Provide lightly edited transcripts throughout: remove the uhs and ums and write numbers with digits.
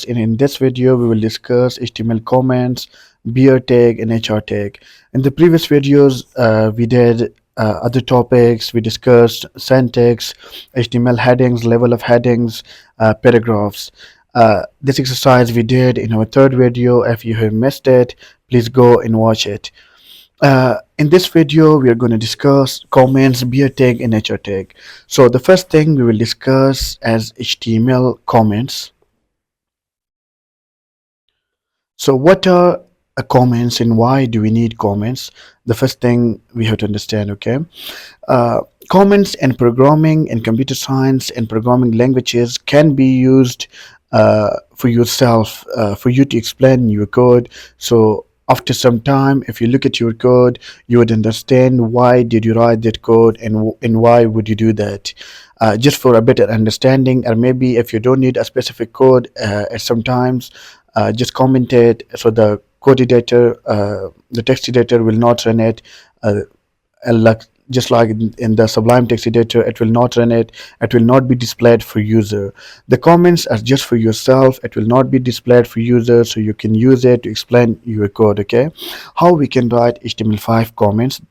and in this video we will discuss HTML comments, beer tag, and HR tag. In the previous videos, we did other topics. We discussed syntax, HTML headings, level of headings, paragraphs. This exercise we did in our third video. If you have missed it, please go and watch it. In this video, we are going to discuss comments, beer tag, and HR tag. So the first thing we will discuss as HTML comments. So what are comments and why do we need comments? The first thing we have to understand, okay? Uh, Comments in programming and computer science and programming languages can be used for yourself, for you to explain your code. So after some time, if you look at your code, you would understand why did you write that code and why would you do that. Just for a better understanding, or maybe if you don't need a specific code, sometimes just comment it so the code editor, the text editor will not run it. Like just like in the Sublime text editor, it will not run it. It will not be displayed for user. The comments are just for yourself. It will not be displayed for user, so you can use it to explain your code. Okay, how we can write HTML5 comments?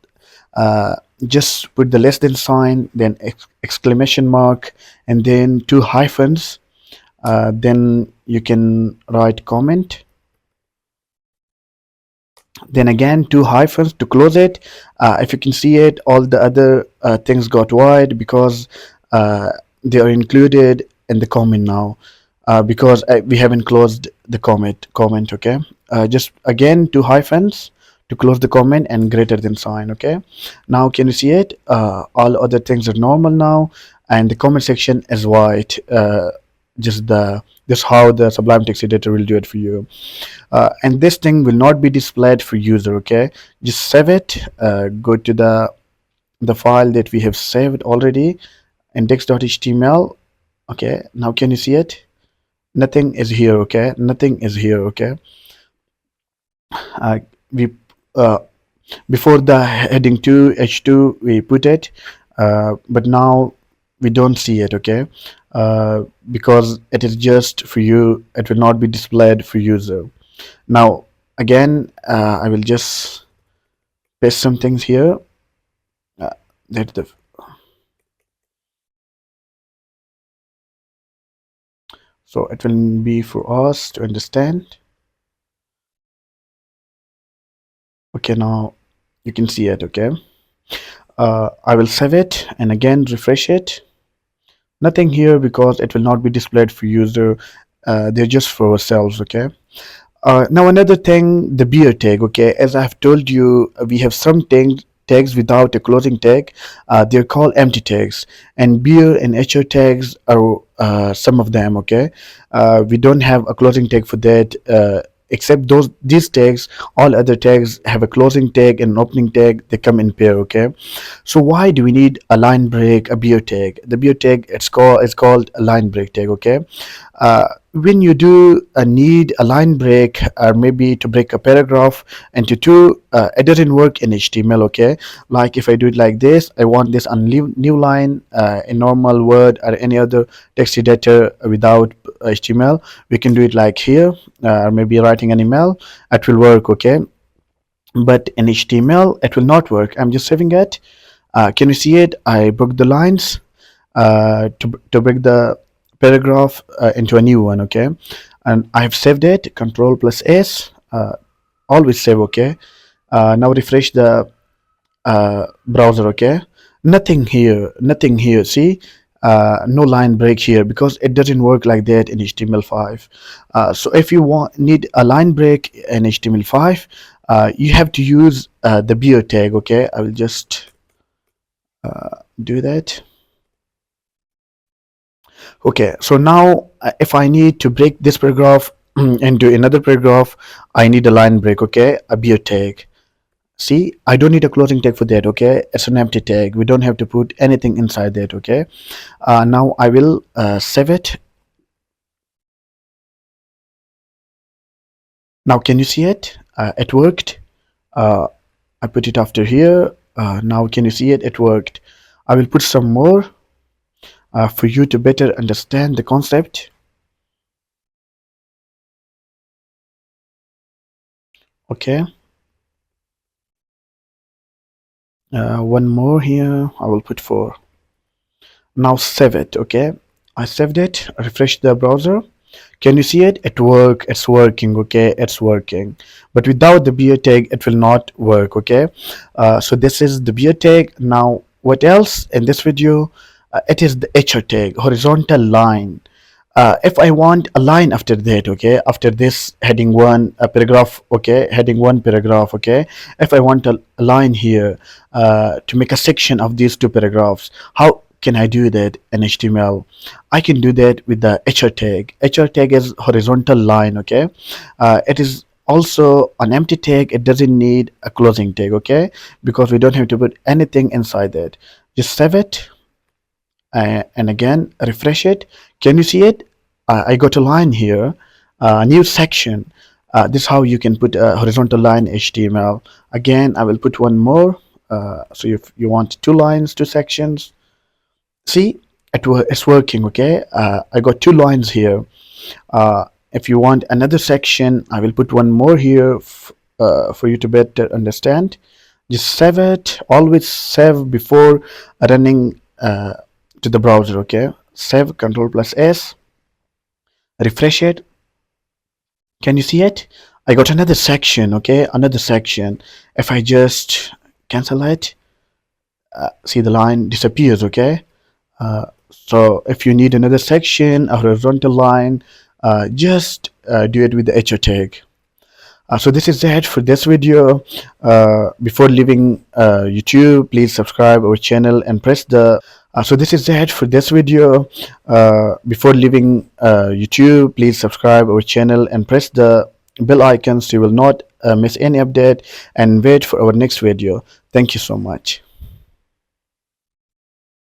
Just put the less than sign, then exclamation mark, and then two hyphens. Then you can write comment, then again two hyphens to close it. If you can see it, all the other things got wide because they are included in the comment now, because we haven't closed the comment. Okay, just again two hyphens to close the comment and greater than sign. Okay, now can you see it? All other things are normal now, and the comment section is white. Just how the Sublime text editor will do it for you. And this thing will not be displayed for user. Okay, just save it. Go to the file that we have saved already, index.html. Okay, now can you see it? Nothing is here. Okay, nothing is here. Okay, we before the heading 2 h2 we put it, but now we don't see it. Okay, because it is just for you. It will not be displayed for user. Now again, I will just paste some things here. Uh, that's the so it will be for us to understand. Okay, now you can see it. Okay, I will save it and again refresh it. Nothing here because it will not be displayed for user. They're just for ourselves. Okay. Now another thing, the beer tag. Okay, as I've told you, we have some tags without a closing tag. They're called empty tags, and beer and HR tags are some of them. Okay, we don't have a closing tag for that. Except these tags, all other tags have a closing tag and an opening tag. They come in pair. Okay, so why do we need a line break, a beer tag? The beer tag, it's called a line break tag. Okay, when you do need a line break, or maybe to break a paragraph into two, it doesn't work in HTML. Okay, like if I do it like this, I want this on new line in normal Word or any other text editor without HTML. We can do it like here, or maybe writing an email. It will work. Okay, but in HTML it will not work. I'm just saving it. Can you see it? I broke the lines to break the paragraph into a new one. Okay, and I have saved it. Control plus S. Always save. Okay, now refresh the browser. Okay, nothing here. See, no line break here because it doesn't work like that in HTML5. So if you need a line break in HTML5, you have to use the beer tag. Okay, I will just do that. Okay, so now if I need to break this paragraph into another paragraph, I need a line break. Okay, a beer tag. See, I don't need a closing tag for that. Okay, it's an empty tag. We don't have to put anything inside that. Okay, now I will save it. Now can you see it? It worked. I put it after here. Now can you see it? It worked. I will put some more for you to better understand the concept. Okay, one more here. I will put 4. Now save it. Okay, I saved it. Refresh the browser. Can you see it? It's working. Okay, it's working. But without the beer tag, it will not work. Okay, so this is the beer tag. Now, what else in this video? It is the HR tag, horizontal line. If I want a line after that, okay, after this heading one, a paragraph, okay, heading one paragraph, okay, if I want a line here to make a section of these two paragraphs, how can I do that in HTML? I can do that with the HR tag. HR tag is horizontal line, okay. It is also an empty tag. It doesn't need a closing tag, okay, because we don't have to put anything inside that. Just save it and again refresh it. Can you see it? I got a line here, a new section. This is how you can put a horizontal line HTML. Again, I will put one more. So if you want 2 lines, 2 sections, see, it's working. Okay, I got 2 lines here. If you want another section, I will put one more here for you to better understand. Just save it. Always save before running to the browser. Okay, save, Control plus S, refresh it. Can you see it? I got another section. Okay, another section. If I just cancel it, see, the line disappears. Okay, so if you need another section, a horizontal line, just do it with the HR tag. So this is it for this video. Before leaving YouTube, please subscribe our channel and press the so this is it for this video. Before leaving YouTube, please subscribe our channel and press the bell icon so you will not miss any update, and wait for our next video. Thank you so much.